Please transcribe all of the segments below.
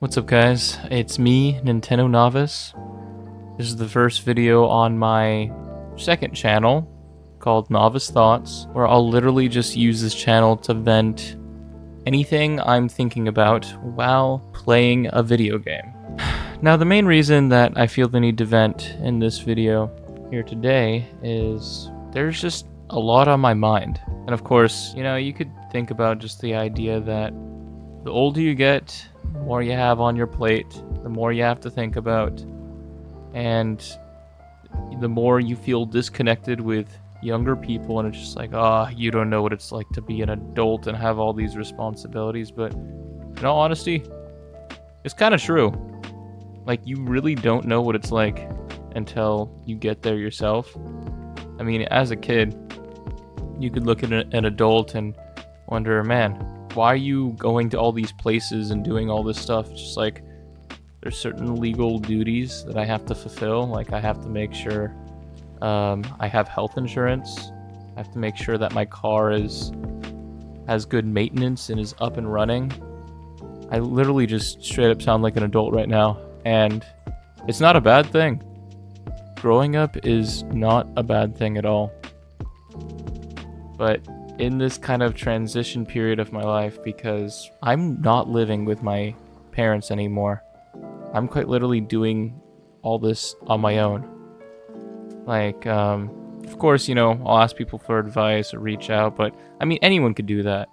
What's up, guys? It's me, NintendoNovice. This is the first video on my second channel called Novice Thoughts, where I'll literally just use this channel to vent anything I'm thinking about while playing a video game. Now, the main reason that I feel the need to vent in this video here today is there's just a lot on my mind. And of course, you could think about just the idea that the older you get, the more you have on your plate, the more you have to think about, and the more you feel disconnected with younger people, and it's just like, you don't know what it's like to be an adult and have all these responsibilities. But in all honesty, it's kind of true. Like, you really don't know what it's like until you get there yourself. I mean, as a kid, you could look at an adult and wonder, man, why are you going to all these places and doing all this stuff? It's just like, there's certain legal duties that I have to fulfill. Like, I have to make sure I have health insurance. I have to make sure that my car has good maintenance and is up and running. I literally just straight up sound like an adult right now, and it's not a bad thing. Growing up is not a bad thing at all. But in this kind of transition period of my life, because I'm not living with my parents anymore, I'm quite literally doing all this on my own. Like, of course, I'll ask people for advice or reach out, but I mean, anyone could do that.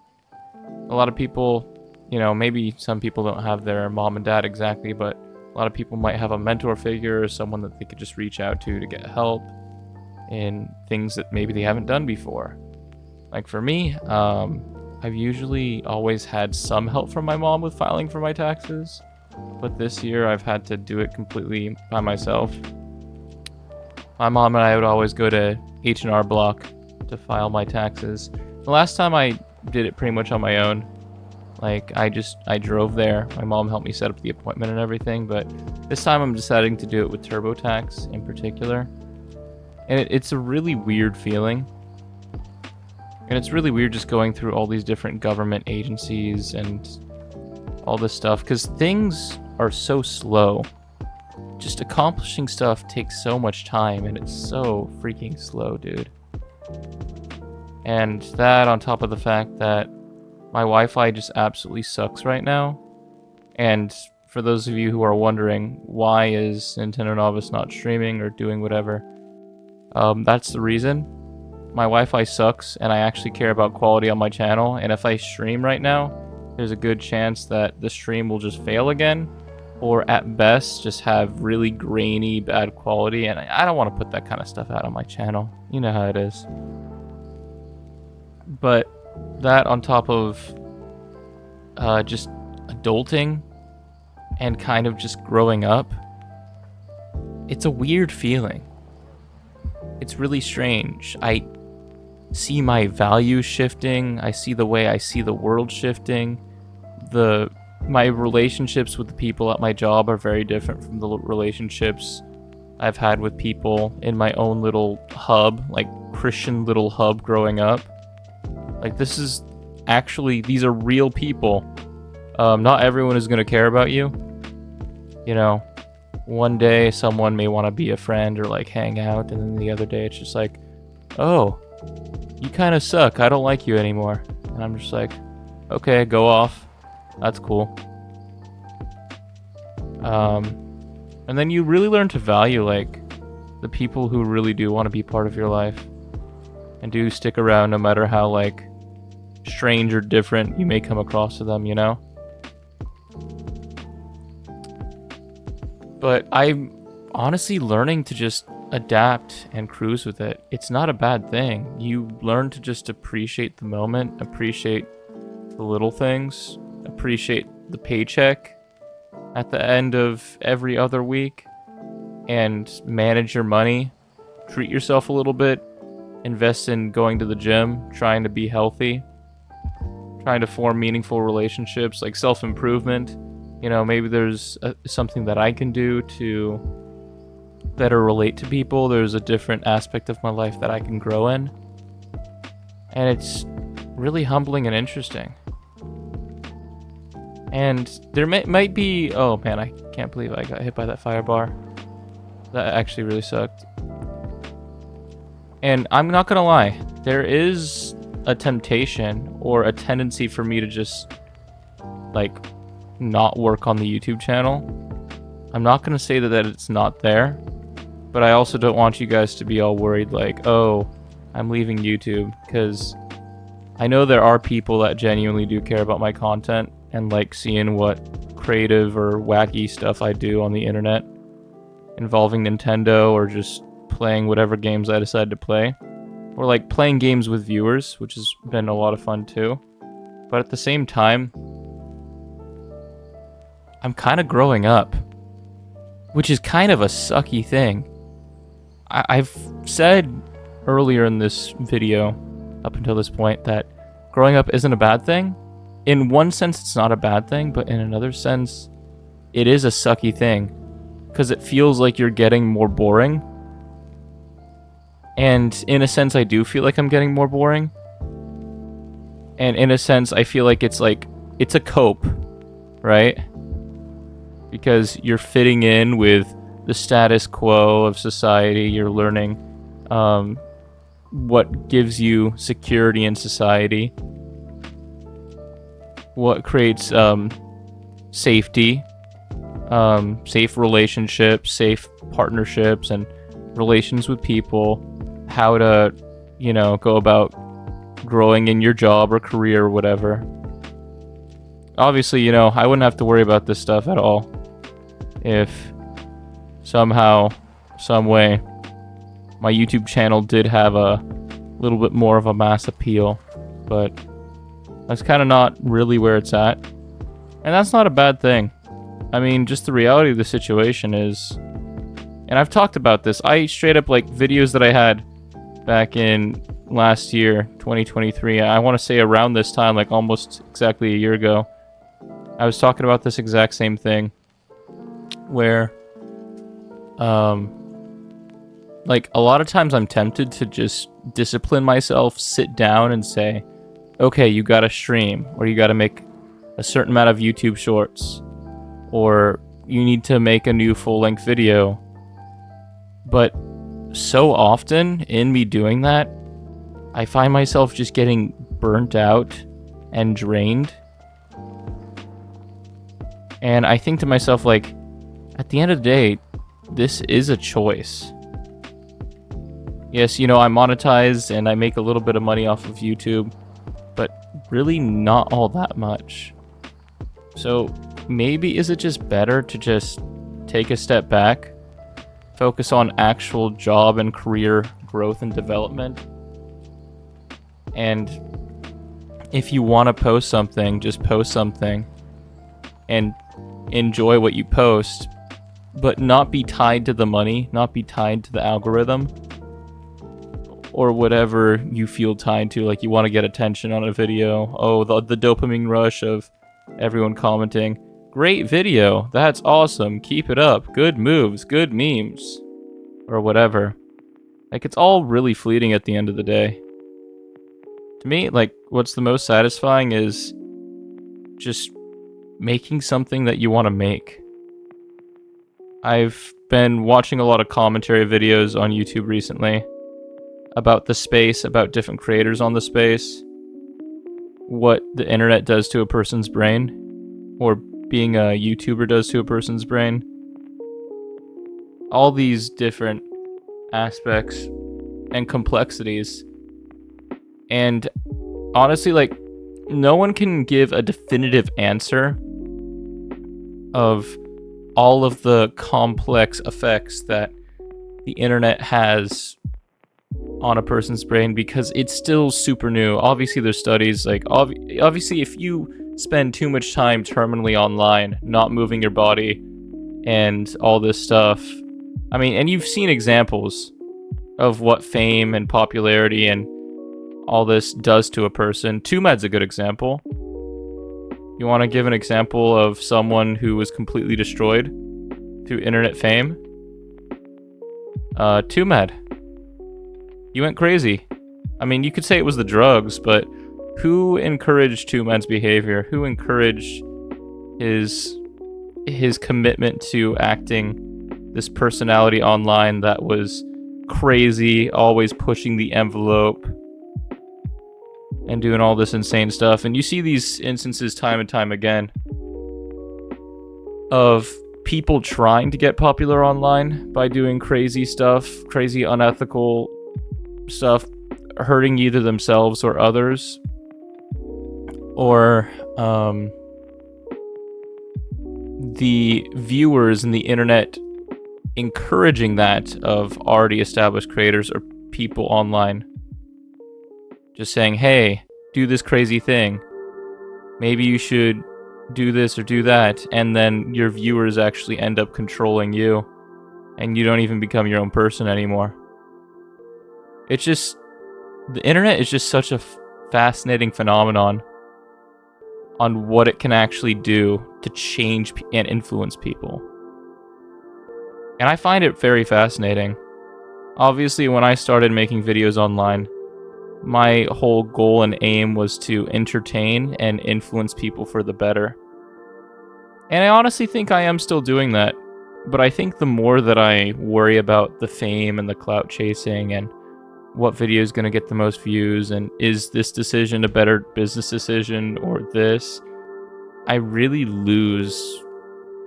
A lot of people, maybe some people don't have their mom and dad exactly, but a lot of people might have a mentor figure or someone that they could just reach out to get help in things that maybe they haven't done before. Like for me, I've usually always had some help from my mom with filing for my taxes, but this year I've had to do it completely by myself. My mom and I would always go to H&R Block to file my taxes. The last time I did it pretty much on my own. Like, I drove there. My mom helped me set up the appointment and everything, but this time I'm deciding to do it with TurboTax in particular. And it's a really weird feeling. And it's really weird just going through all these different government agencies and all this stuff, because things are so slow. Just accomplishing stuff takes so much time, and it's so freaking slow, dude. And that on top of the fact that my Wi-Fi just absolutely sucks right now. And for those of you who are wondering, why is NintendoNovice not streaming or doing whatever, that's the reason. My Wi-Fi sucks, and I actually care about quality on my channel, and if I stream right now, there's a good chance that the stream will just fail again, or at best, just have really grainy, bad quality, and I don't want to put that kind of stuff out on my channel. You know how it is. But that on top of just adulting and kind of just growing up, it's a weird feeling. It's really strange. I see my values shifting. I see the way I see the world shifting. My relationships with the people at my job are very different from the relationships I've had with people in my own little hub, like Christian little hub growing up. Like, these are real people. Not everyone is going to care about you. One day someone may want to be a friend or like hang out, and then the other day it's just like, oh, you kind of suck, I don't like you anymore. And I'm just like, okay, go off, that's cool. And then you really learn to value like the people who really do want to be part of your life and do stick around no matter how like strange or different you may come across to them, But I'm honestly learning to just adapt and cruise with it. It's not a bad thing. You learn to just appreciate the moment, appreciate the little things, appreciate the paycheck at the end of every other week, and manage your money, treat yourself a little bit, invest in going to the gym, trying to be healthy, trying to form meaningful relationships, like self-improvement. Maybe there's something that I can do to better relate to people. There's a different aspect of my life that I can grow in. And it's really humbling and interesting. And there might be... Oh, man, I can't believe I got hit by that fire bar. That actually really sucked. And I'm not gonna lie, there is a temptation or a tendency for me to just, like, not work on the YouTube channel. I'm not gonna say that it's not there, but I also don't want you guys to be all worried, like, oh, I'm leaving YouTube, because I know there are people that genuinely do care about my content and like seeing what creative or wacky stuff I do on the internet involving Nintendo or just playing whatever games I decide to play. Or like playing games with viewers, which has been a lot of fun too. But at the same time, I'm kind of growing up, which is kind of a sucky thing. I've said earlier in this video, up until this point, that growing up isn't a bad thing. In one sense, it's not a bad thing, but in another sense, it is a sucky thing. Because it feels like you're getting more boring. And in a sense, I do feel like I'm getting more boring. And in a sense, I feel like it's a cope, right? Because you're fitting in with the status quo of society. You're learning what gives you security in society. What creates safety, safe relationships, safe partnerships, and relations with people. How to, you know, go about growing in your job or career or whatever. Obviously, you know, I wouldn't have to worry about this stuff at all if somehow, some way, my YouTube channel did have a little bit more of a mass appeal, but that's kind of not really where it's at. And that's not a bad thing. I mean, just the reality of the situation is, and I've talked about this, I straight up, like, videos that I had back in last year, 2023, I want to say around this time, like almost exactly a year ago, I was talking about this exact same thing, where, like, a lot of times I'm tempted to just discipline myself, sit down and say, okay, you gotta stream, or you gotta make a certain amount of YouTube shorts, or you need to make a new full-length video. But so often in me doing that, I find myself just getting burnt out and drained. And I think to myself, like, at the end of the day, this is a choice. Yes, you know, I monetize and I make a little bit of money off of YouTube, but really not all that much. So maybe is it just better to just take a step back, focus on actual job and career growth and development, and if you want to post something, just post something and enjoy what you post, but not be tied to the money, not be tied to the algorithm or whatever you feel tied to. Like, you want to get attention on a video. Oh, the dopamine rush of everyone commenting, great video, that's awesome, keep it up, good moves, good memes, or whatever. Like, it's all really fleeting at the end of the day. To me, like, what's the most satisfying is just making something that you want to make. I've been watching a lot of commentary videos on YouTube recently about the space, about different creators on the space, what the internet does to a person's brain, or being a YouTuber does to a person's brain. All these different aspects and complexities. And honestly, like, no one can give a definitive answer of all of the complex effects that the internet has on a person's brain, because it's still super new. Obviously, there's studies, like, obviously, if you spend too much time terminally online, not moving your body, and all this stuff, I mean, and you've seen examples of what fame and popularity and all this does to a person. Tumed's a good example. You want to give an example of someone who was completely destroyed through internet fame? Tumed. You went crazy. I mean, you could say it was the drugs, but who encouraged Tumed's behavior? Who encouraged his commitment to acting this personality online that was crazy, always pushing the envelope and doing all this insane stuff. And you see these instances time and time again of people trying to get popular online by doing crazy stuff, crazy unethical stuff, hurting either themselves or others, or the viewers and the internet encouraging that of already established creators or people online. Just saying, hey, do this crazy thing. Maybe you should do this or do that. And then your viewers actually end up controlling you. And you don't even become your own person anymore. It's just... the internet is just such a fascinating phenomenon on what it can actually do to change and influence people. And I find it very fascinating. Obviously, when I started making videos online, my whole goal and aim was to entertain and influence people for the better. And I honestly think I am still doing that. But I think the more that I worry about the fame and the clout chasing and what video is going to get the most views and is this decision a better business decision or this, I really lose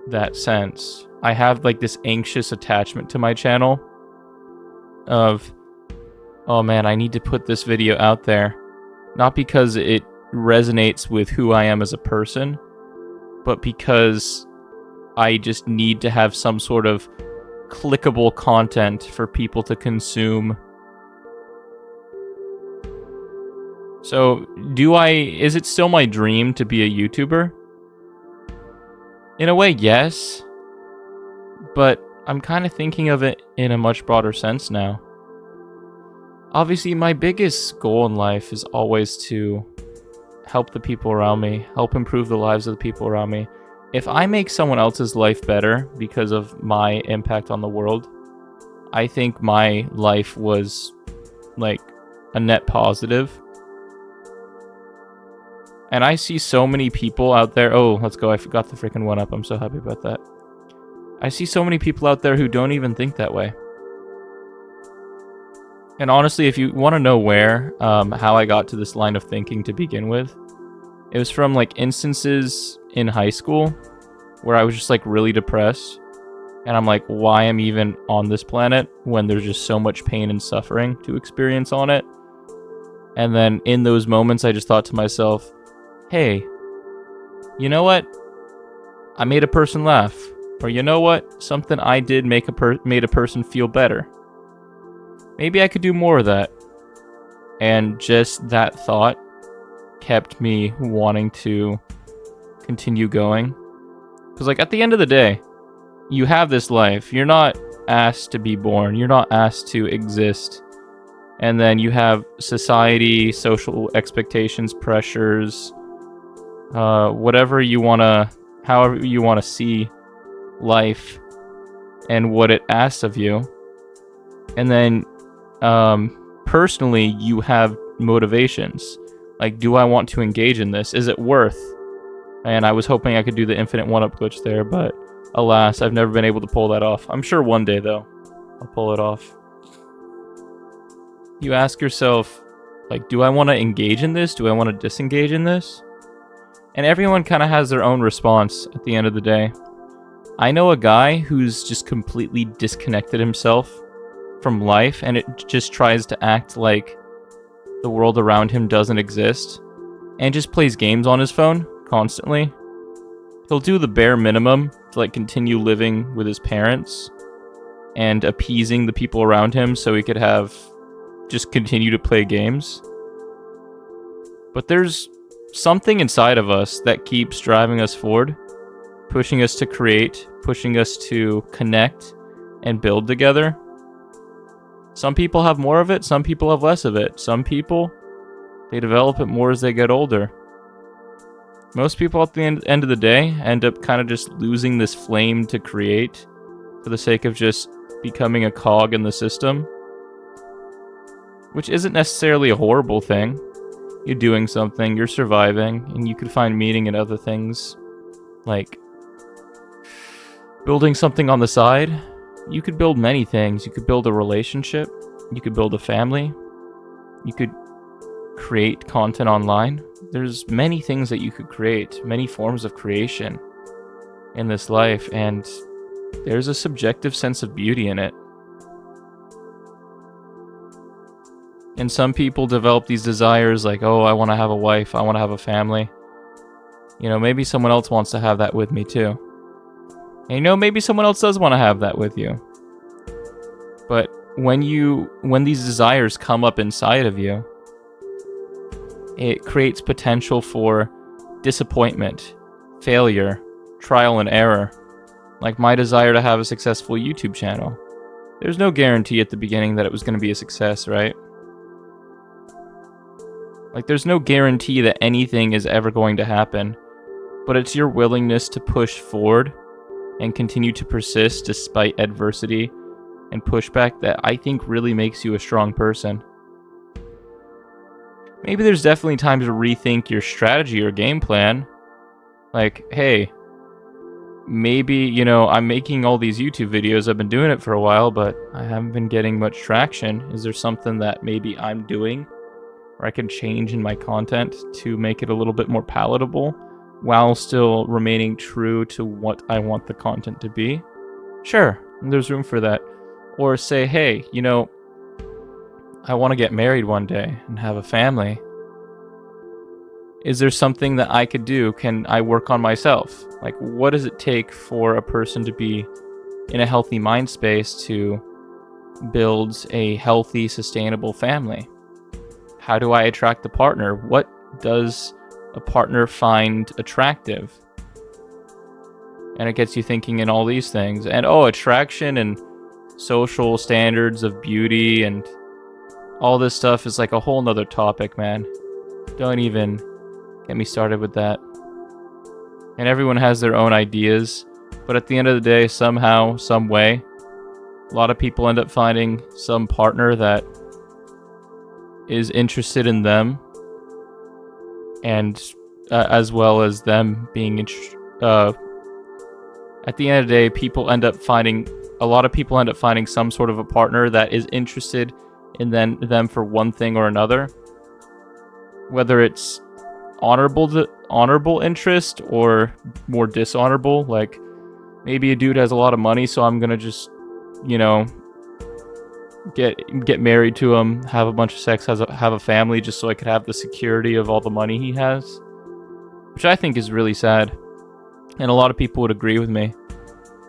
that sense. I have like this anxious attachment to my channel of, oh man, I need to put this video out there. Not because it resonates with who I am as a person, but because I just need to have some sort of clickable content for people to consume. So, is it still my dream to be a YouTuber? In a way, yes. But I'm kind of thinking of it in a much broader sense now. Obviously, my biggest goal in life is always to help the people around me, help improve the lives of the people around me. If I make someone else's life better because of my impact on the world, I think my life was like a net positive. And I see so many people out there. Oh, let's go. I forgot the freaking one up. I'm so happy about that. I see so many people out there who don't even think that way. And honestly, if you want to know how I got to this line of thinking to begin with, it was from like instances in high school where I was just like really depressed. And I'm like, why am I even on this planet when there's just so much pain and suffering to experience on it? And then in those moments, I just thought to myself, hey, you know what? I made a person laugh. Or you know what? Something I did made a person feel better. Maybe I could do more of that. And just that thought kept me wanting to continue going. Because like at the end of the day, you have this life. You're not asked to be born. You're not asked to exist. And then you have society, social expectations, pressures, however you want to see life and what it asks of you. And then personally, you have motivations. Like, do I want to engage in this? Is it worth? And I was hoping I could do the infinite one-up glitch there, but alas, I've never been able to pull that off. I'm sure one day, though, I'll pull it off. You ask yourself, like, do I want to engage in this? Do I want to disengage in this? And everyone kind of has their own response at the end of the day. I know a guy who's just completely disconnected himself from life, and it just tries to act like the world around him doesn't exist, and just plays games on his phone constantly. He'll do the bare minimum to like continue living with his parents and appeasing the people around him so he could just continue to play games. But there's something inside of us that keeps driving us forward, pushing us to create, pushing us to connect and build together. Some people have more of it, some people have less of it. Some people, they develop it more as they get older. Most people at the end of the day end up kind of just losing this flame to create for the sake of just becoming a cog in the system. Which isn't necessarily a horrible thing. You're doing something, you're surviving, and you could find meaning in other things. like building something on the side. You could build many things. You could build a relationship. You could build a family. You could create content online. There's many things that you could create, many forms of creation in this life, and there's a subjective sense of beauty in it. And some people develop these desires like, oh, I want to have a wife, I want to have a family. You know, maybe someone else wants to have that with me too. And you know, maybe someone else does want to have that with you. But when these desires come up inside of you, it creates potential for disappointment, failure, trial and error. Like my desire to have a successful YouTube channel. There's no guarantee at the beginning that it was going to be a success, right? Like there's no guarantee that anything is ever going to happen, but it's your willingness to push forward and continue to persist despite adversity and pushback that I think really makes you a strong person. Maybe there's definitely time to rethink your strategy or game plan. Like, hey, maybe, you know, I'm making all these YouTube videos, I've been doing it for a while, but I haven't been getting much traction. Is there something that maybe I'm doing or I can change in my content to make it a little bit more palatable while still remaining true to what I want the content to be? Sure, there's room for that. Or say, hey, you know, I want to get married one day and have a family. Is there something that I could do? Can I work on myself? Like, what does it take for a person to be in a healthy mind space to build a healthy, sustainable family? How do I attract a partner? What does a partner find attractive? And it gets you thinking in all these things. And attraction and social standards of beauty and all this stuff is like a whole nother topic, man. Don't even get me started with that. And everyone has their own ideas, but at the end of the day, somehow, some way, a lot of people end up finding some partner that is interested in them, and as well as them being at the end of the day, a lot of people end up finding some sort of a partner that is interested in them for one thing or another, whether it's honorable interest or more dishonorable. Like maybe a dude has a lot of money, so I'm gonna just, you know, get married to him, have a bunch of sex, have a family, just so I could have the security of all the money he has, which I think is really sad, and a lot of people would agree with me.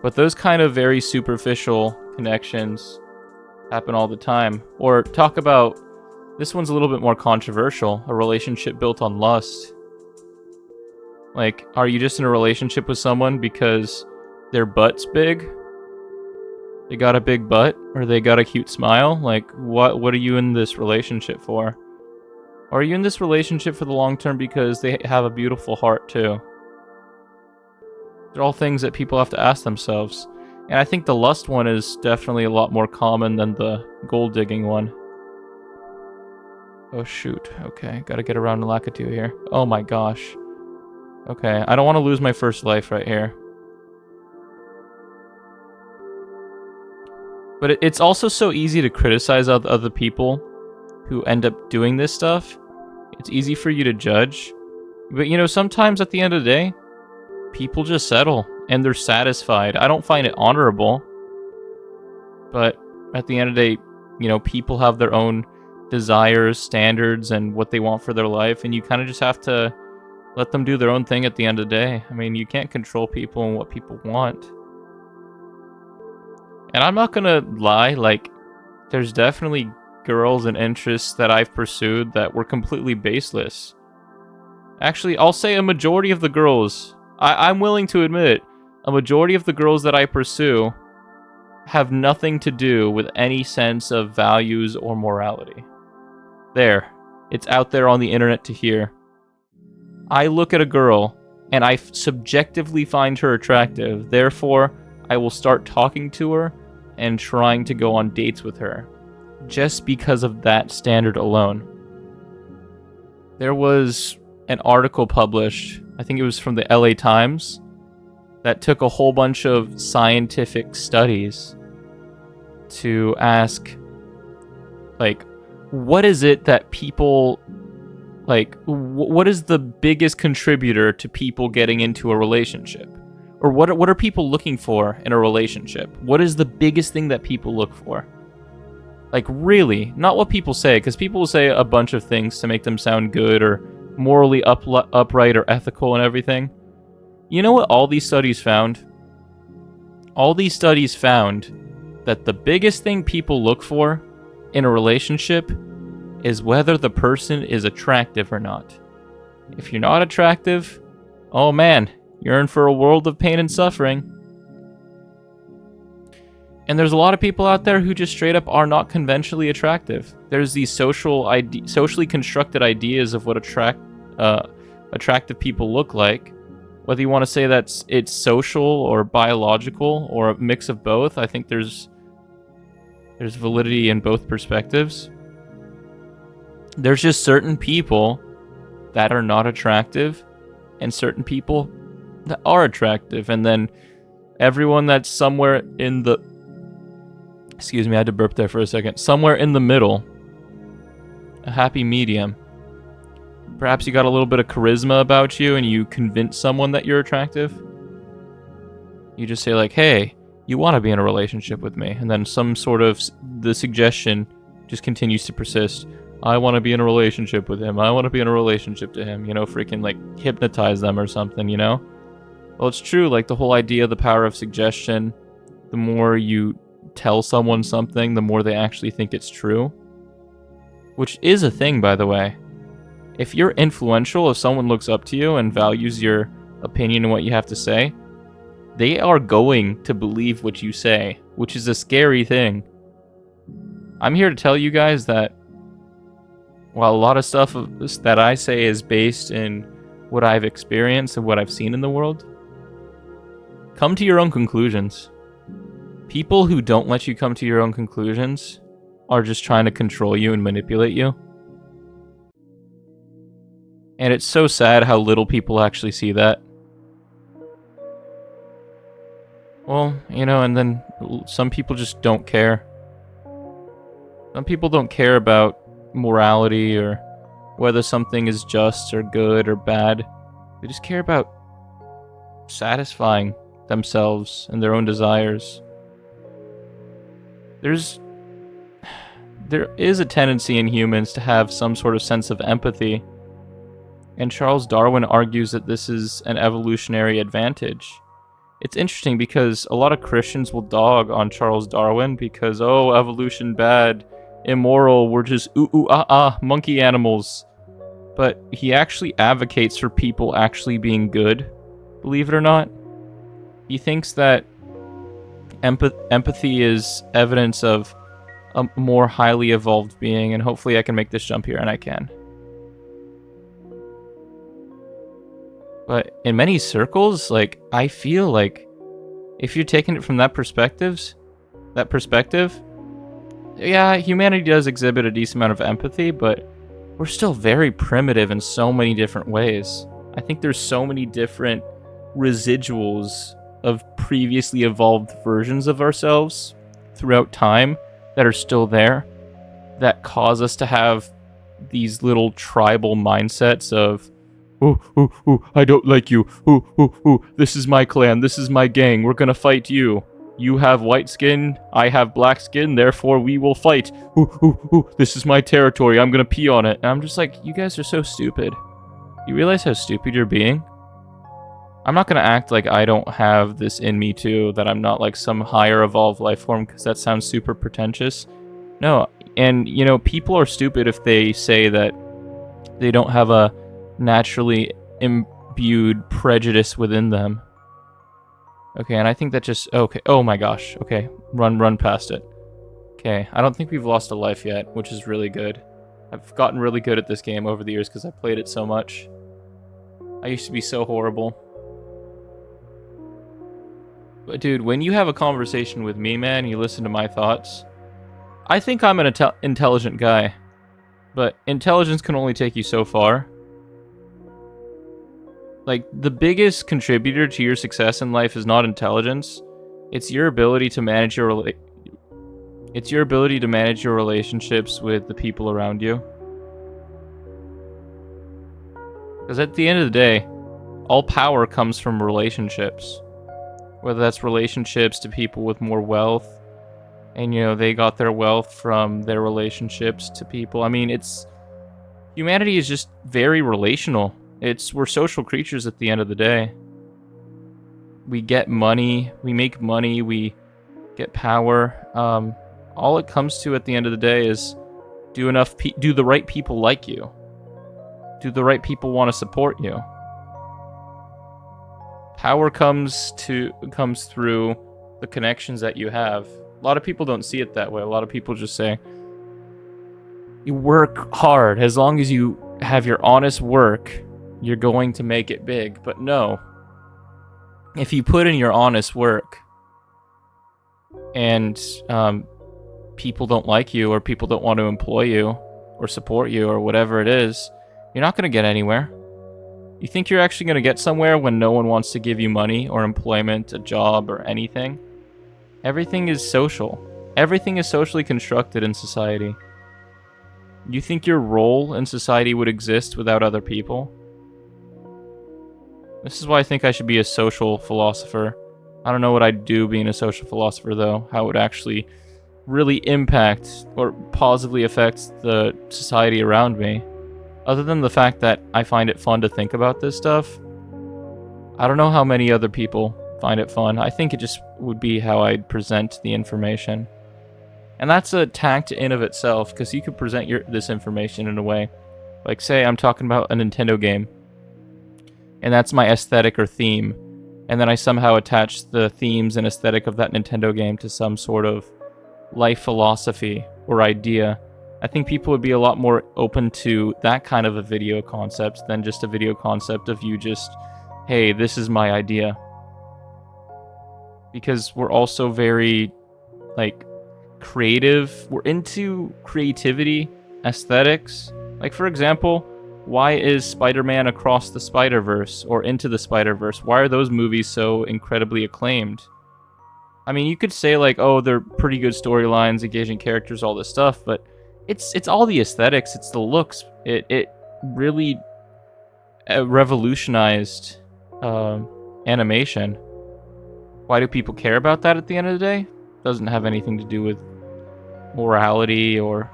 But those kind of very superficial connections happen all the time. Or talk about, this one's a little bit more controversial, a relationship built on lust. Like, are you just in a relationship with someone because their butt's big? They got a big butt, or they got a cute smile? Like, what are you in this relationship for? Or are you in this relationship for the long term because they have a beautiful heart too? They're all things that people have to ask themselves. And I think the lust one is definitely a lot more common than the gold digging one. Oh shoot, okay, gotta get around to Lakitu here. Oh my gosh. Okay, I don't want to lose my first life right here. But it's also so easy to criticize other people who end up doing this stuff. It's easy for you to judge. But you know, sometimes at the end of the day, people just settle and they're satisfied. I don't find it honorable. But at the end of the day, you know, people have their own desires, standards, and what they want for their life, and you kind of just have to let them do their own thing at the end of the day. I mean, you can't control people and what people want. And I'm not gonna lie, like, there's definitely girls and interests that I've pursued that were completely baseless. Actually, I'll say a majority of the girls, I'm willing to admit it, a majority of the girls that I pursue have nothing to do with any sense of values or morality. There. It's out there on the internet to hear. I look at a girl, and I subjectively find her attractive. Therefore, I will start talking to her and trying to go on dates with her, just because of that standard alone. There was an article published, I think it was from the LA Times, that took a whole bunch of scientific studies to ask, like, what is it that people, like, what is the biggest contributor to people getting into a relationship? Or what are people looking for in a relationship? What is the biggest thing that people look for? Like, really, not what people say, because people will say a bunch of things to make them sound good or morally upright or ethical and everything. You know what all these studies found? All these studies found that the biggest thing people look for in a relationship is whether the person is attractive or not. If you're not attractive, oh man, you're in for a world of pain and suffering. And there's a lot of people out there who just straight up are not conventionally attractive. There's these socially constructed ideas of what attractive people look like. Whether you want to say that it's social or biological or a mix of both, I think there's validity in both perspectives. There's just certain people that are not attractive and certain people that are attractive. And then everyone that's somewhere in the... Excuse me, I had to burp there for a second. Somewhere in the middle. A happy medium. Perhaps you got a little bit of charisma about you and you convince someone that you're attractive. You just say like, hey, you want to be in a relationship with me. And then some sort of... the suggestion just continues to persist. I want to be in a relationship with him. I want to be in a relationship to him. You know, freaking like hypnotize them or something, you know? Well, it's true. Like the whole idea of the power of suggestion. The more you tell someone something, the more they actually think it's true. Which is a thing, by the way. If you're influential, if someone looks up to you and values your opinion and what you have to say, they are going to believe what you say, which is a scary thing. I'm here to tell you guys that while a lot of stuff that I say is based in what I've experienced and what I've seen in the world, come to your own conclusions. People who don't let you come to your own conclusions are just trying to control you and manipulate you. And it's so sad how little people actually see that. Well, you know, and then some people just don't care. Some people don't care about morality or whether something is just or good or bad. They just care about satisfying themselves and their own desires. There is a tendency in humans to have some sort of sense of empathy, and Charles Darwin argues that this is an evolutionary advantage. It's interesting because a lot of Christians will dog on Charles Darwin because, oh, evolution bad, immoral, we're just monkey animals. But he actually advocates for people actually being good, believe it or not. He thinks that empathy is evidence of a more highly evolved being, and hopefully I can make this jump here, and I can. But in many circles, like, I feel like if you're taking it from that perspective, yeah, humanity does exhibit a decent amount of empathy, but we're still very primitive in so many different ways. I think there's so many different residuals of previously evolved versions of ourselves throughout time that are still there that cause us to have these little tribal mindsets of, oh, I don't like you. Oh, this is my clan. This is my gang. We're gonna fight you. You have white skin. I have black skin. Therefore, we will fight. This is my territory. I'm gonna pee on it. And I'm just like, you guys are so stupid. You realize how stupid you're being? I'm not gonna act like I don't have this in me too, that I'm not like some higher evolved life form, because that sounds super pretentious. No, and you know, people are stupid if they say that they don't have a naturally imbued prejudice within them. Okay, and I think that just... okay, oh my gosh. Okay, run past it. Okay, I don't think we've lost a life yet, which is really good. I've gotten really good at this game over the years because I played it so much. I used to be so horrible. But dude, when you have a conversation with me, man, you listen to my thoughts, I think I'm an intelligent guy. But intelligence can only take you so far. Like, the biggest contributor to your success in life is not intelligence. It's your ability to manage your relationships with the people around you. Because at the end of the day, all power comes from relationships. Whether that's relationships to people with more wealth, and, you know, they got their wealth from their relationships to people. I mean, humanity is just very relational. We're social creatures at the end of the day. We get money, we make money, we get power. All it comes to at the end of the day is do the right people like you? Do the right people want to support you? Power comes through the connections that you have. A lot of people don't see it that way. A lot of people just say, you work hard. As long as you have your honest work, you're going to make it big. But no. If you put in your honest work and people don't like you, or people don't want to employ you or support you or whatever it is, you're not going to get anywhere. You think you're actually going to get somewhere when no one wants to give you money or employment, a job, or anything? Everything is social. Everything is socially constructed in society. You think your role in society would exist without other people? This is why I think I should be a social philosopher. I don't know what I'd do being a social philosopher, though. How it would actually really impact or positively affect the society around me. Other than the fact that I find it fun to think about this stuff, I don't know how many other people find it fun. I think it just would be how I'd present the information. And that's a tact in of itself, because you could present this information in a way. Like, say I'm talking about a Nintendo game, and that's my aesthetic or theme, and then I somehow attach the themes and aesthetic of that Nintendo game to some sort of life philosophy or idea. I think people would be a lot more open to that kind of a video concept than just a video concept of you just, hey, this is my idea. Because we're also very, like, creative. We're into creativity, aesthetics. Like, for example, why is Spider-Man Across the Spider-Verse or Into the Spider-Verse? Why are those movies so incredibly acclaimed? I mean, you could say, like, oh, they're pretty good storylines, engaging characters, all this stuff, but it's all the aesthetics, it's the looks. It really revolutionized animation. Why do people care about that at the end of the day? Doesn't have anything to do with morality or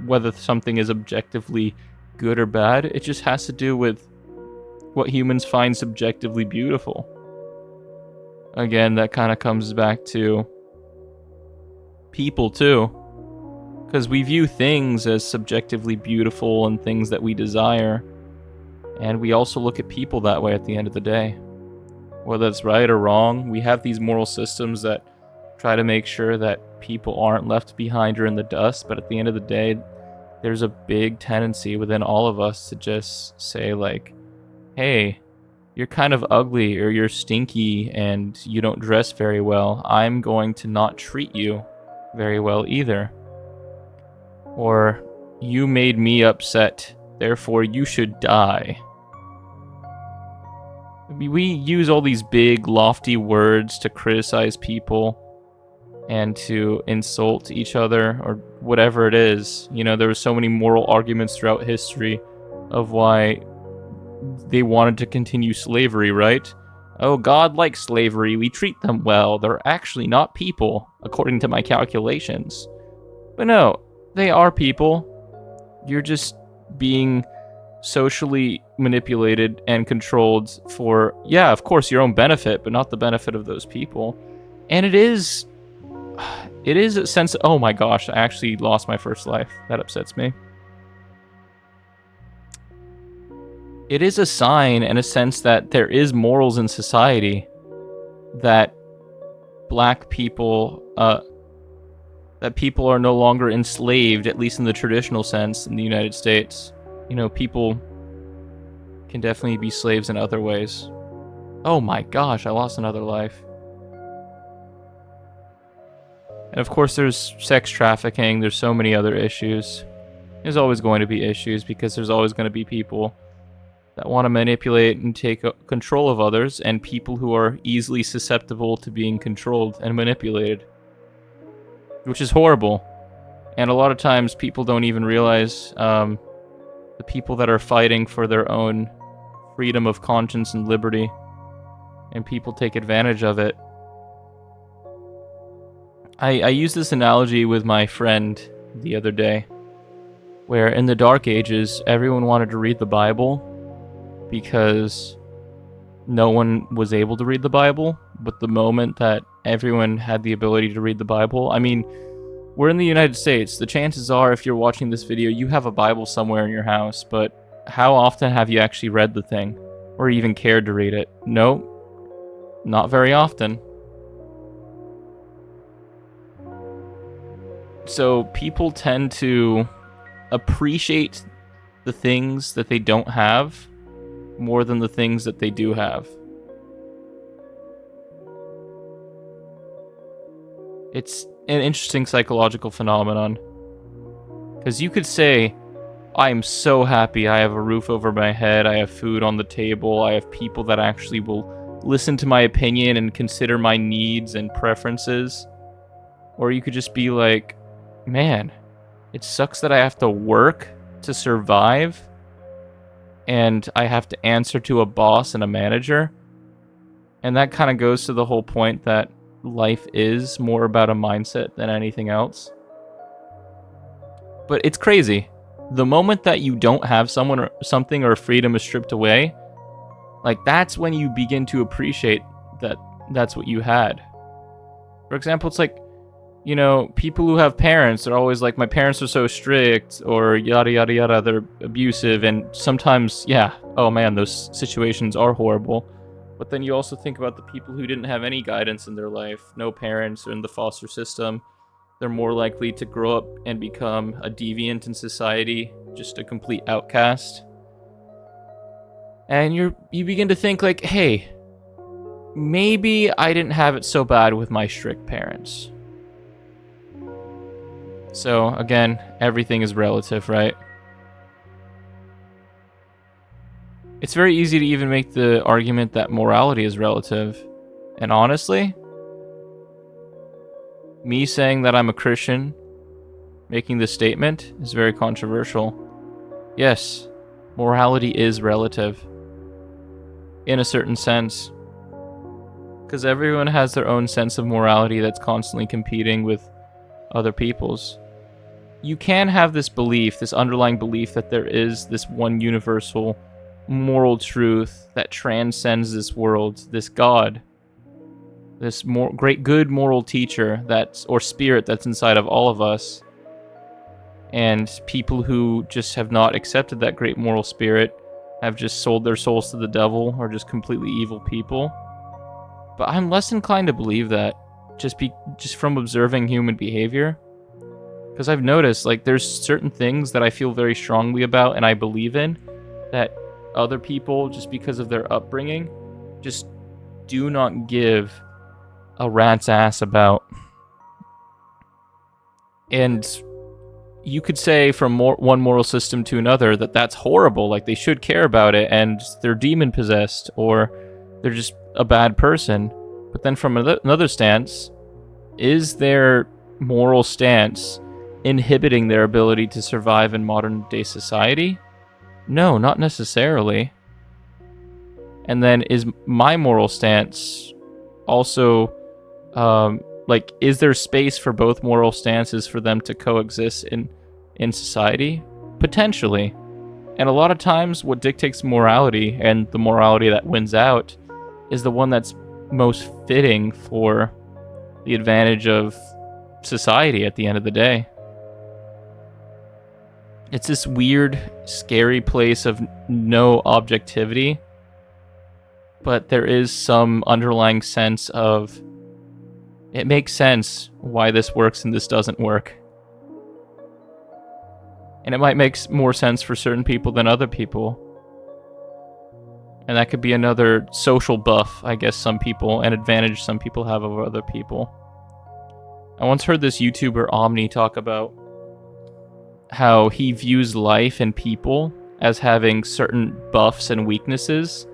whether something is objectively good or bad. It just has to do with what humans find subjectively beautiful. Again, that kind of comes back to people too. Because we view things as subjectively beautiful and things that we desire. And we also look at people that way at the end of the day. Whether it's right or wrong, we have these moral systems that try to make sure that people aren't left behind or in the dust. But at the end of the day, there's a big tendency within all of us to just say, like, hey, you're kind of ugly, or you're stinky and you don't dress very well. I'm going to not treat you very well either. Or, you made me upset, therefore you should die. We use all these big, lofty words to criticize people and to insult each other, or whatever it is. You know, there were so many moral arguments throughout history of why they wanted to continue slavery, right? Oh, God likes slavery, we treat them well. They're actually not people, according to my calculations. But no, they are people. You're just being socially manipulated and controlled for, yeah, of course, your own benefit, but not the benefit of those people. And it is a sense of, oh my gosh, I actually lost my first life. That upsets me. It is a sign and a sense that there is morals in society, that black people, that people are no longer enslaved, at least in the traditional sense in the United States. You know, people can definitely be slaves in other ways. Oh my gosh, I lost another life. And of course there's sex trafficking, there's so many other issues. There's always going to be issues because there's always going to be people that want to manipulate and take control of others, and people who are easily susceptible to being controlled and manipulated, which is horrible. And a lot of times people don't even realize the people that are fighting for their own freedom of conscience and liberty, and people take advantage of it. I used this analogy with my friend the other day, where in the Dark Ages, everyone wanted to read the Bible because no one was able to read the Bible. But the moment that everyone had the ability to read the Bible, I mean, we're in the United States. The chances are, if you're watching this video, you have a Bible somewhere in your house, but how often have you actually read the thing, or even cared to read it? No, not very often. So people tend to appreciate the things that they don't have more than the things that they do have. It's an interesting psychological phenomenon. Because you could say, I'm so happy I have a roof over my head, I have food on the table, I have people that actually will listen to my opinion and consider my needs and preferences. Or you could just be like, man, it sucks that I have to work to survive, and I have to answer to a boss and a manager. And that kind of goes to the whole point that life is more about a mindset than anything else. But it's crazy. The moment that you don't have someone or something, or freedom is stripped away, like, that's when you begin to appreciate that that's what you had. For example, it's like, you know, people who have parents are always like, my parents are so strict, or yada yada yada, they're abusive, and sometimes, yeah, oh man, those situations are horrible. But then you also think about the people who didn't have any guidance in their life, no parents, or in the foster system. They're more likely to grow up and become a deviant in society, just a complete outcast. And you begin to think like, hey, maybe I didn't have it so bad with my strict parents. So, again, everything is relative, right? It's very easy to even make the argument that morality is relative. And honestly, me saying that I'm a Christian, making this statement, is very controversial. Yes, morality is relative. In a certain sense. Because everyone has their own sense of morality that's constantly competing with other people's. You can have this belief, this underlying belief, that there is this one universal moral truth that transcends this world, this God, this great good moral teacher or spirit that's inside of all of us. And people who just have not accepted that great moral spirit have just sold their souls to the devil, or just completely evil people. But I'm less inclined to believe that, just from observing human behavior. Because I've noticed, like, there's certain things that I feel very strongly about and I believe in, that other people, just because of their upbringing, just do not give a rat's ass about. And you could say from one moral system to another that that's horrible, like they should care about it, and they're demon possessed, or they're just a bad person. But then from another stance, is their moral stance inhibiting their ability to survive in modern day society? No, not necessarily. And then is my moral stance also, like, is there space for both moral stances for them to coexist in society? Potentially. And a lot of times what dictates morality, and the morality that wins out, is the one that's most fitting for the advantage of society at the end of the day. It's this weird, scary place of no objectivity, but there is some underlying sense of, it makes sense why this works and this doesn't work. And it might make more sense for certain people than other people. And that could be another social buff, I guess, an advantage some people have over other people. I once heard this YouTuber Omni talk about how he views life and people as having certain buffs and weaknesses.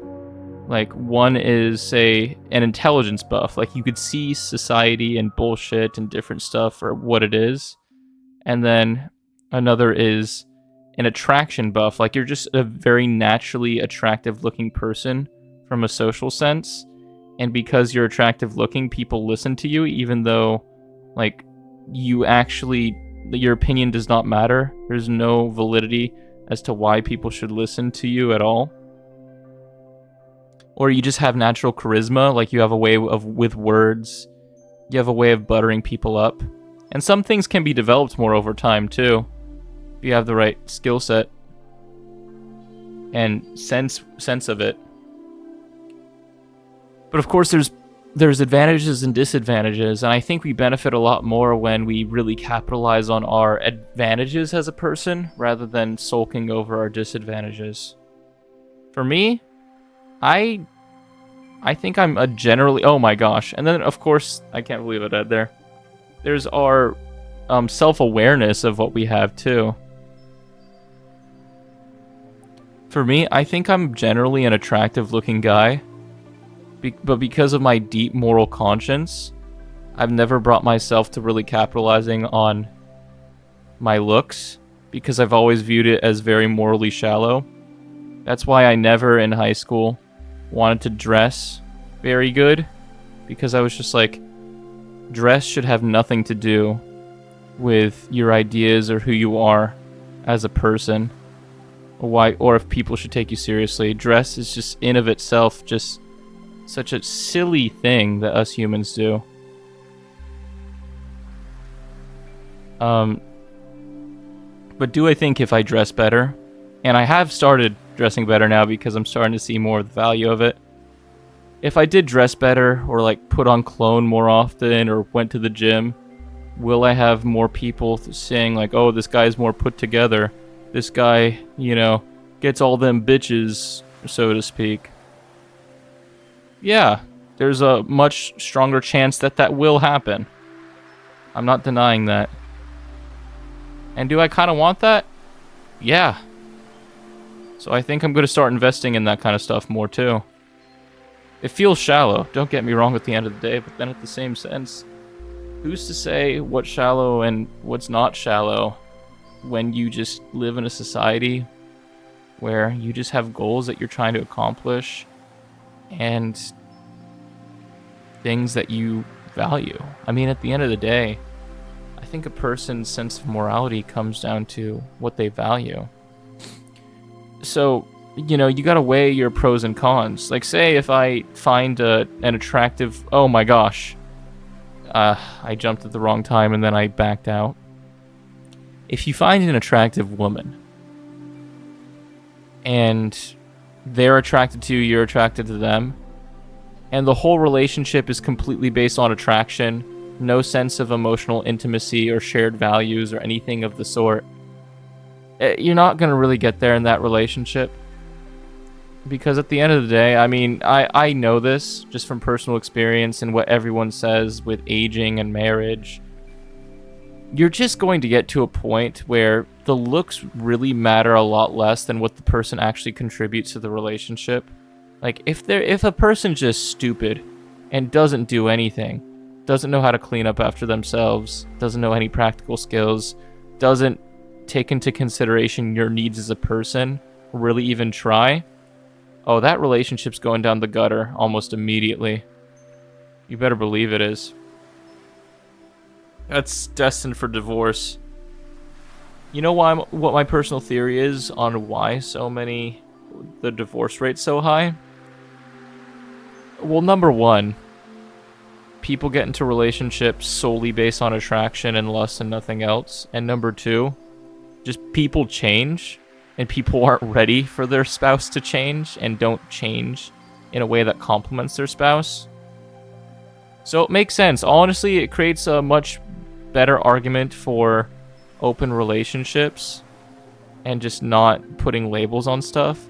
Like, one is, say, an intelligence buff. Like, you could see society and bullshit and different stuff for what it is. And then another is an attraction buff. Like, you're just a very naturally attractive looking person from a social sense. And because you're attractive looking, people listen to you, even though, like, you actually, your opinion does not matter. There's no validity as to why people should listen to you at all. Or you just have natural charisma, like you have a way of, with words, you have a way of buttering people up. And some things can be developed more over time too, if you have the right skill set and sense of it. But of course there's advantages and disadvantages, and I think we benefit a lot more when we really capitalize on our advantages as a person rather than sulking over our disadvantages. For me, I think I'm a generally... Oh my gosh. And then, of course, I can't believe it, there. There's our self-awareness of what we have, too. For me, I think I'm generally an attractive-looking guy. But because of my deep moral conscience, I've never brought myself to really capitalizing on my looks, because I've always viewed it as very morally shallow. That's why I never, in high school, wanted to dress very good, because I was just like, dress should have nothing to do with your ideas or who you are as a person, or if people should take you seriously. Dress is just in of itself just such a silly thing that us humans do. But do I think if I dress better, and I have started dressing better now because I'm starting to see more of the value of it. If I did dress better, or like put on cologne more often, or went to the gym, will I have more people saying like, oh, this guy's more put together, this guy, you know, gets all them bitches, so to speak? Yeah, there's a much stronger chance that that will happen. I'm not denying that. And do I kind of want that? Yeah. So I think I'm going to start investing in that kind of stuff more too. It feels shallow, don't get me wrong at the end of the day, but then at the same sense, who's to say what's shallow and what's not shallow when you just live in a society where you just have goals that you're trying to accomplish and things that you value? I mean, at the end of the day, I think a person's sense of morality comes down to what they value. So, you know, you gotta weigh your pros and cons. Like, say if I find an attractive... Oh my gosh. I jumped at the wrong time and then I backed out. If you find an attractive woman and they're attracted to you, you're attracted to them, and the whole relationship is completely based on attraction, no sense of emotional intimacy or shared values or anything of the sort, you're not going to really get there in that relationship. Because at the end of the day, I mean, I know this just from personal experience and what everyone says with aging and marriage. You're just going to get to a point where the looks really matter a lot less than what the person actually contributes to the relationship. Like, if a person's just stupid and doesn't do anything, doesn't know how to clean up after themselves, doesn't know any practical skills, doesn't take into consideration your needs as a person, really even try, oh, that relationship's going down the gutter almost immediately. You better believe it is. That's destined for divorce. You know why? What my personal theory is on why the divorce rate's so high? Well, number one, people get into relationships solely based on attraction and lust and nothing else. And number two, just people change, and people aren't ready for their spouse to change and don't change in a way that complements their spouse. So it makes sense. Honestly, it creates a much better argument for open relationships and just not putting labels on stuff.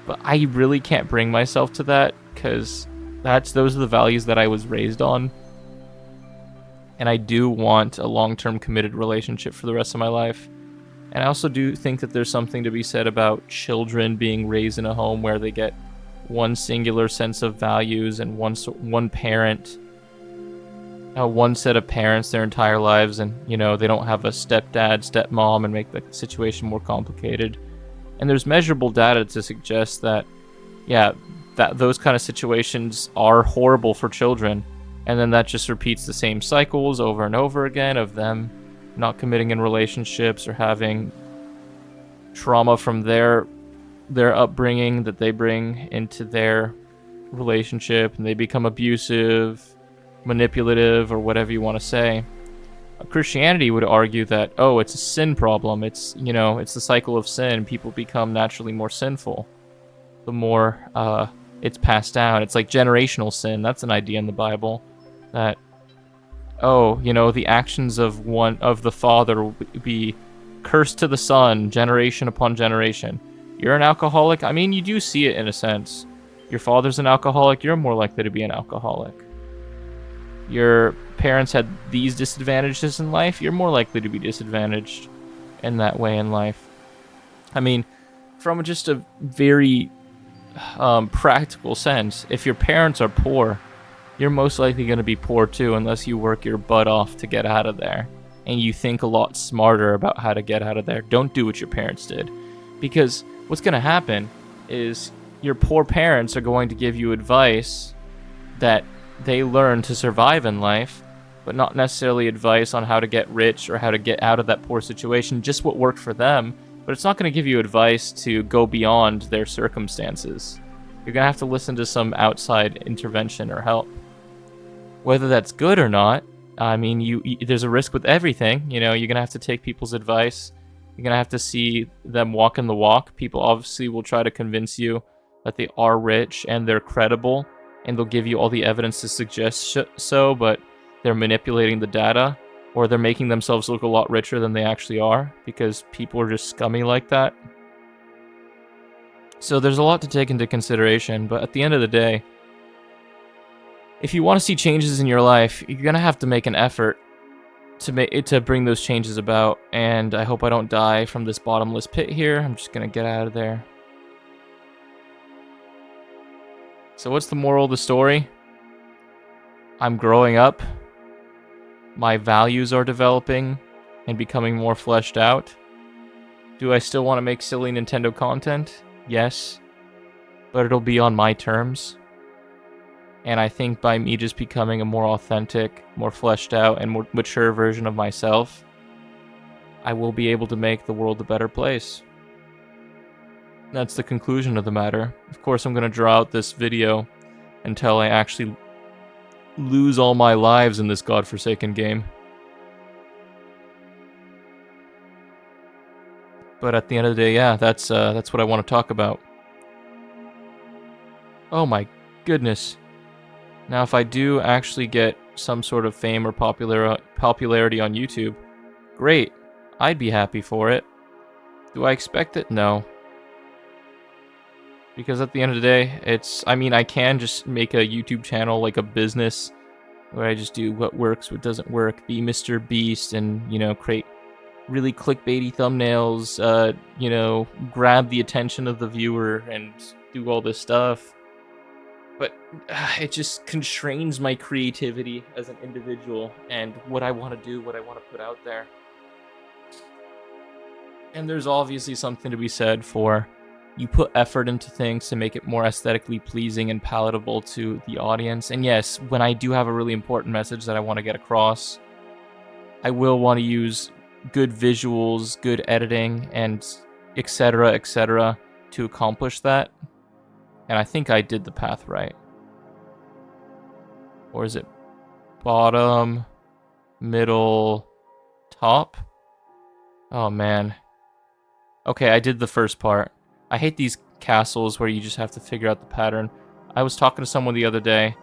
But I really can't bring myself to that, because those are the values that I was raised on. And I do want a long-term committed relationship for the rest of my life. And I also do think that there's something to be said about children being raised in a home where they get one singular sense of values and one parent, one set of parents their entire lives, and they don't have a stepdad, stepmom, and make the situation more complicated. And there's measurable data to suggest that, yeah, that those kind of situations are horrible for children, and then that just repeats the same cycles over and over again of them not committing in relationships or having trauma from their upbringing that they bring into their relationship, and they become abusive, manipulative, or whatever you want to say. Christianity would argue that, oh, it's a sin problem. It's, it's the cycle of sin. People become naturally more sinful the more it's passed down. It's like generational sin. That's an idea in the Bible that, oh, the actions of the father will be cursed to the son, generation upon generation. You're an alcoholic? I mean, you do see it in a sense. Your father's an alcoholic, you're more likely to be an alcoholic. Your parents had these disadvantages in life, you're more likely to be disadvantaged in that way in life. I mean, from just a very practical sense, if your parents are poor, you're most likely going to be poor too, unless you work your butt off to get out of there. And you think a lot smarter about how to get out of there. Don't do what your parents did. Because what's going to happen is your poor parents are going to give you advice that they learn to survive in life, but not necessarily advice on how to get rich or how to get out of that poor situation, just what worked for them. But it's not going to give you advice to go beyond their circumstances. You're going to have to listen to some outside intervention or help. Whether that's good or not, I mean, there's a risk with everything. You're going to have to take people's advice. You're going to have to see them walking the walk. People obviously will try to convince you that they are rich and they're credible, and they'll give you all the evidence to suggest so, but they're manipulating the data, or they're making themselves look a lot richer than they actually are, because people are just scummy like that. So there's a lot to take into consideration, but at the end of the day, if you want to see changes in your life, you're going to have to make an effort to bring those changes about, and I hope I don't die from this bottomless pit here. I'm just going to get out of there. So what's the moral of the story? I'm growing up. My values are developing and becoming more fleshed out. Do I still want to make silly Nintendo content? Yes. But it'll be on my terms. And I think by me just becoming a more authentic, more fleshed out, and more mature version of myself, I will be able to make the world a better place. That's the conclusion of the matter. Of course, I'm going to draw out this video until I actually lose all my lives in this godforsaken game. But at the end of the day, yeah, that's what I want to talk about. Oh my goodness. Now, if I do actually get some sort of fame or popularity on YouTube, great. I'd be happy for it. Do I expect it? No. Because at the end of the day, I can just make a YouTube channel like a business where I just do what works, what doesn't work, be Mr. Beast, and, create really clickbaity thumbnails, grab the attention of the viewer and do all this stuff. But it just constrains my creativity as an individual and what I want to do, what I want to put out there. And there's obviously something to be said for you put effort into things to make it more aesthetically pleasing and palatable to the audience. And yes, when I do have a really important message that I want to get across, I will want to use good visuals, good editing, and etc. to accomplish that. And I think I did the path right. Or is it bottom, middle, top? Oh man. Okay, I did the first part. I hate these castles where you just have to figure out the pattern. I was talking to someone the other day,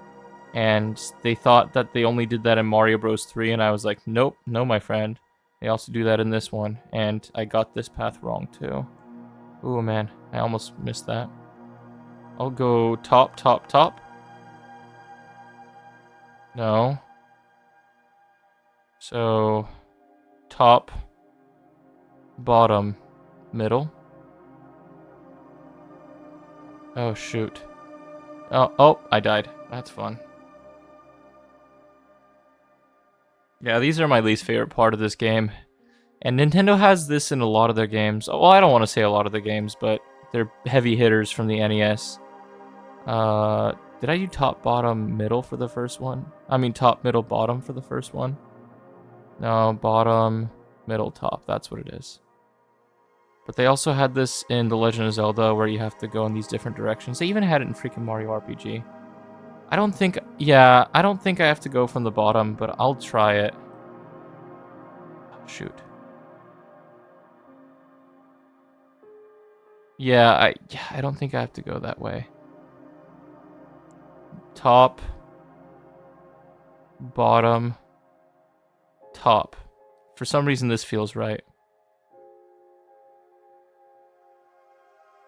and they thought that they only did that in Mario Bros. 3, and I was like, nope, no, my friend. They also do that in this one, and I got this path wrong too. Ooh, man, I almost missed that. I'll go top, top, top. No. So, top, bottom, middle. Oh, shoot. Oh, I died. That's fun. Yeah, these are my least favorite part of this game. And Nintendo has this in a lot of their games. Well, I don't want to say a lot of the games, but they're heavy hitters from the NES. Did I do top, bottom, middle for the first one? I mean top, middle, bottom for the first one? No, bottom, middle, top. That's what it is. But they also had this in The Legend of Zelda where you have to go in these different directions. They even had it in freaking Mario RPG. I don't think I have to go from the bottom, but I'll try it. Shoot. Yeah, I don't think I have to go that way. Top, bottom, top. For some reason this feels right.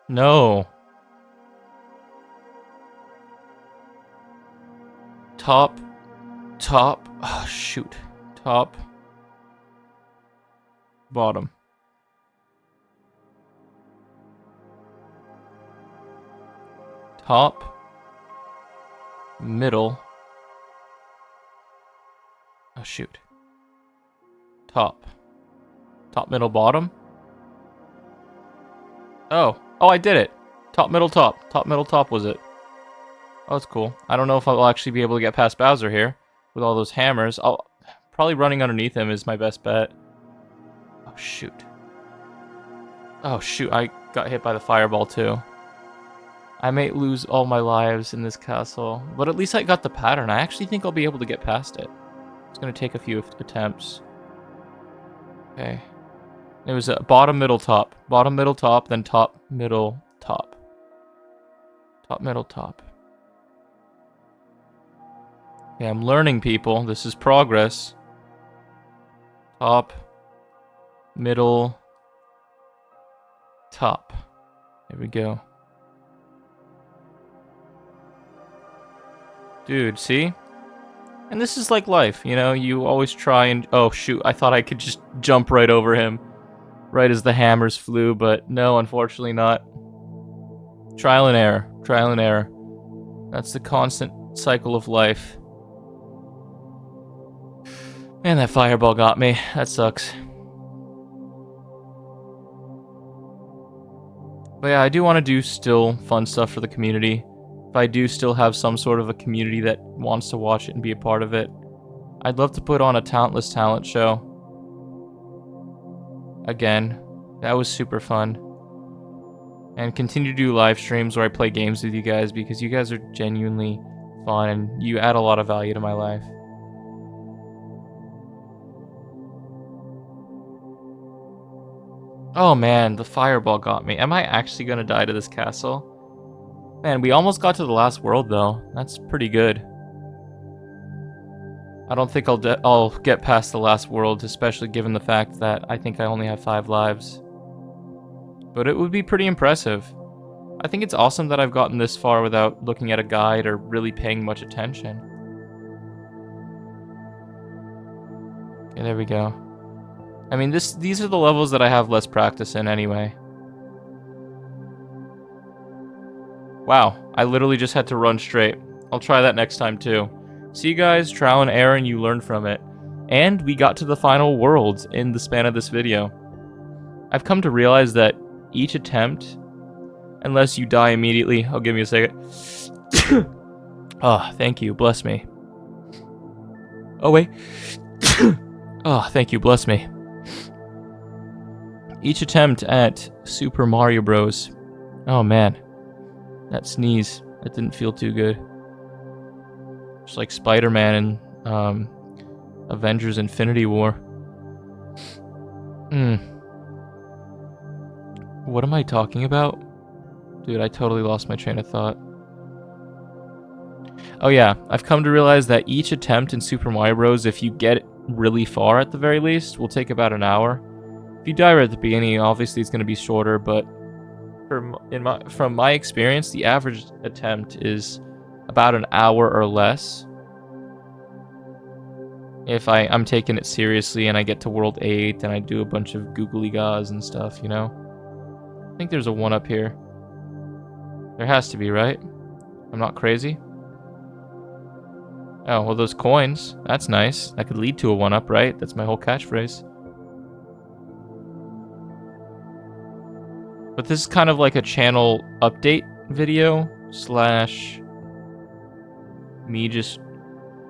No. Top, oh shoot. Top, bottom. Top, middle. Oh shoot. Top, middle, bottom. Oh, I did it. Top, middle, top. Top, middle, top was it. Oh, that's cool. I don't know if I'll actually be able to get past Bowser here with all those hammers. Probably running underneath him is my best bet. Oh, shoot. Oh, shoot. I got hit by the fireball, too. I may lose all my lives in this castle, but at least I got the pattern. I actually think I'll be able to get past it. It's going to take a few attempts. Okay. It was a bottom, middle, top. Bottom, middle, top, then top, middle, top. Top, middle, top. Okay, I'm learning, people. This is progress. Top, middle, top. There we go. Dude, see? And this is like life, you know? You always try and... Oh, shoot. I thought I could just jump right over him. Right as the hammers flew, but no, unfortunately not. Trial and error. Trial and error. That's the constant cycle of life. Man, that fireball got me. That sucks. But yeah, I do want to do still fun stuff for the community. If I do still have some sort of a community that wants to watch it and be a part of it, I'd love to put on a talentless talent show. Again, that was super fun. And continue to do live streams where I play games with you guys because you guys are genuinely fun and you add a lot of value to my life. Oh man, the fireball got me. Am I actually gonna die to this castle? Man, we almost got to the last world though. That's pretty good. I don't think I'll get past the last world, especially given the fact that I think I only have 5 lives. But it would be pretty impressive. I think it's awesome that I've gotten this far without looking at a guide or really paying much attention. Okay, there we go. I mean, these are the levels that I have less practice in anyway. Wow, I literally just had to run straight. I'll try that next time too. See you guys, trial and error, and you learn from it. And we got to the final world in the span of this video. I've come to realize that each attempt, unless you die immediately... Oh, give me a second. Oh, thank you, bless me. Oh, wait. Oh, thank you, bless me. Each attempt at Super Mario Bros. Oh man, that sneeze, that didn't feel too good. Just like Spider-Man and Avengers Infinity War. What am I talking about? Dude, I totally lost my train of thought. Oh yeah, I've come to realize that each attempt in Super Mario Bros., if you get really far at the very least, will take about an hour. If you die right at the beginning, obviously it's going to be shorter, but from my experience, the average attempt is about an hour or less. if I'm taking it seriously and I get to World 8 and I do a bunch of googly gaws and stuff, you know? I think there's a 1-up here. There has to be, right? I'm not crazy? Oh, well, those coins. That's nice. That could lead to a 1-up, right? That's my whole catchphrase. But this is kind of like a channel update video slash me just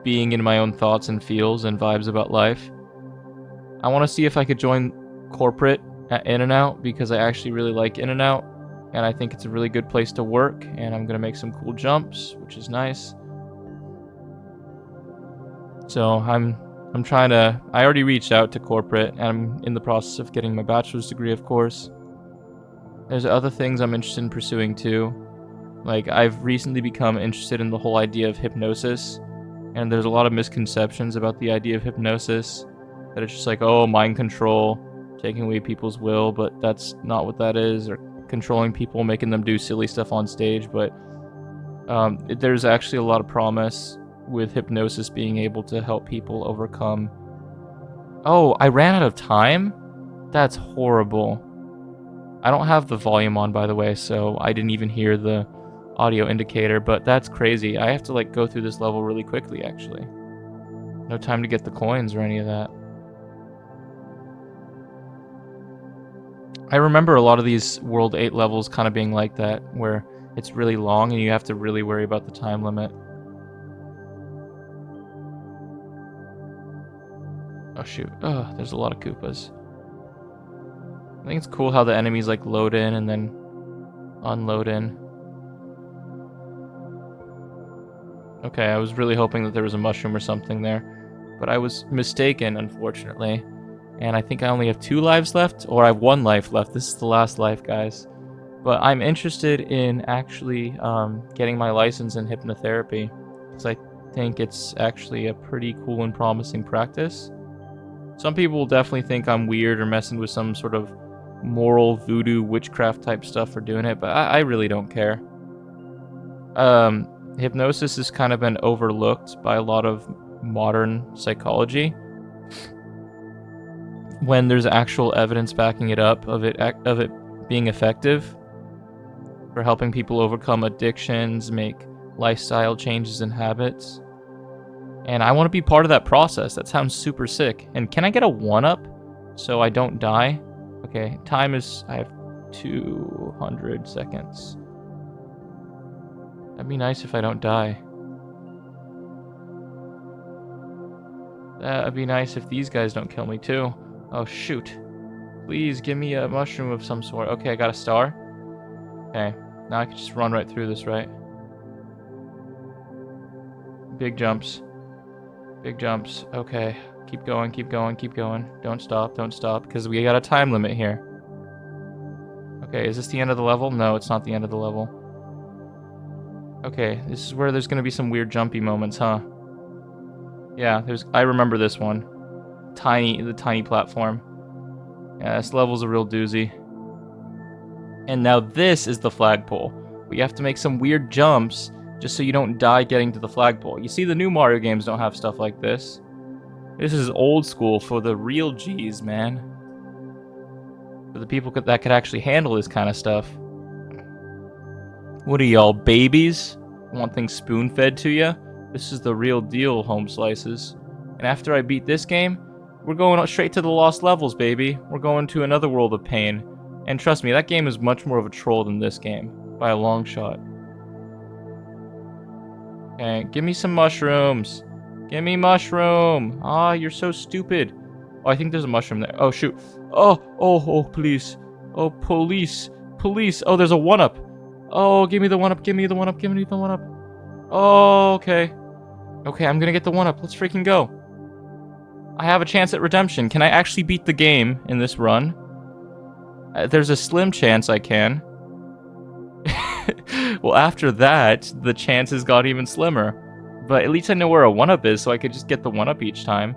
being in my own thoughts and feels and vibes about life. I want to see if I could join corporate at In-N-Out because I actually really like In-N-Out and I think it's a really good place to work and I'm going to make some cool jumps, which is nice. So I'm trying to... I already reached out to corporate and I'm in the process of getting my bachelor's degree, of course. There's other things I'm interested in pursuing too. Like, I've recently become interested in the whole idea of hypnosis, and there's a lot of misconceptions about the idea of hypnosis, that it's just like, oh, mind control, taking away people's will, but that's not what that is, or controlling people, making them do silly stuff on stage, but there's actually a lot of promise with hypnosis being able to help people overcome... Oh, I ran out of time? That's horrible. I don't have the volume on, by the way, so I didn't even hear the audio indicator, but that's crazy. I have to, like, go through this level really quickly, actually. No time to get the coins or any of that. I remember a lot of these World 8 levels kind of being like that, where it's really long and you have to really worry about the time limit. Oh, shoot. Oh, there's a lot of Koopas. I think it's cool how the enemies like load in and then unload in. Okay, I was really hoping that there was a mushroom or something there, but I was mistaken, unfortunately. And I think I only have 2 lives left, or I have 1 life left. This is the last life, guys. But I'm interested in actually getting my license in hypnotherapy, because I think it's actually a pretty cool and promising practice. Some people will definitely think I'm weird or messing with some sort of moral voodoo witchcraft type stuff for doing it, but I really don't care. Hypnosis has kind of been overlooked by a lot of modern psychology when there's actual evidence backing it up of it being effective for helping people overcome addictions, make lifestyle changes and habits. And I want to be part of that process. That sounds super sick. And can I get a 1-up so I don't die? Okay, time is... I have 200 seconds. That'd be nice if I don't die. That'd be nice if these guys don't kill me too. Oh, shoot. Please give me a mushroom of some sort. Okay, I got a star. Okay, now I can just run right through this, right? Big jumps. Big jumps. Okay. Keep going, keep going, keep going. Don't stop, because we got a time limit here. Okay, is this the end of the level? No, it's not the end of the level. Okay, this is where there's gonna be some weird jumpy moments, huh? Yeah, I remember this one. The tiny platform. Yeah, this level's a real doozy. And now this is the flagpole. We have to make some weird jumps just so you don't die getting to the flagpole. You see, the new Mario games don't have stuff like this. This is old school for the real G's, man. For the people that could actually handle this kind of stuff. What are y'all, babies? Want things spoon-fed to you? This is the real deal, home slices. And after I beat this game, we're going straight to the lost levels, baby. We're going to another world of pain. And trust me, that game is much more of a troll than this game. By a long shot. Okay, give me some mushrooms. Give me mushroom. Ah, you're so stupid. Oh, I think there's a mushroom there. Oh, shoot. Oh, please. Oh, police. Police. Oh, there's a 1-up. Oh, give me the 1-up. Give me the 1-up. Give me the 1-up. Oh, okay. Okay, I'm gonna get the 1-up. Let's freaking go. I have a chance at redemption. Can I actually beat the game in this run? There's a slim chance I can. Well, after that, the chances got even slimmer. But at least I know where a 1-up is, so I could just get the 1-up each time.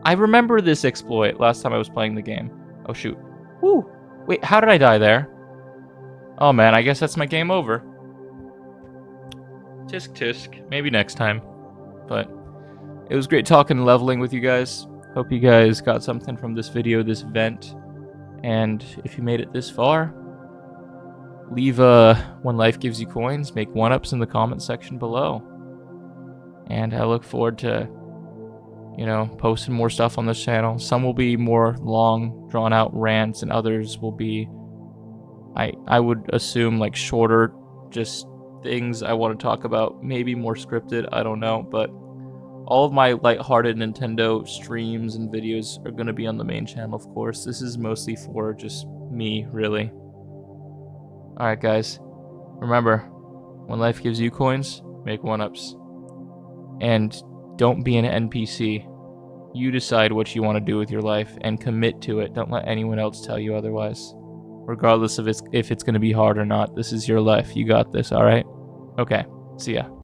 I remember this exploit last time I was playing the game. Oh, shoot. Woo! Wait, how did I die there? Oh, man, I guess that's my game over. Tisk tisk. Maybe next time. But It was great talking and leveling with you guys. Hope you guys got something from this video, this vent. And if you made it this far, leave when life gives you coins, make 1-ups in the comment section below. And I look forward to, you know, posting more stuff on this channel. Some will be more long, drawn-out rants, and others will be, I would assume, like shorter, just things I want to talk about, maybe more scripted, I don't know, but all of my lighthearted Nintendo streams and videos are going to be on the main channel, of course. This is mostly for just me, really. Alright, guys. Remember, when life gives you coins, make 1-ups. And don't be an NPC. You decide what you want to do with your life and commit to it. Don't let anyone else tell you otherwise. Regardless of if it's going to be hard or not. This is your life. You got this, alright? Okay. See ya.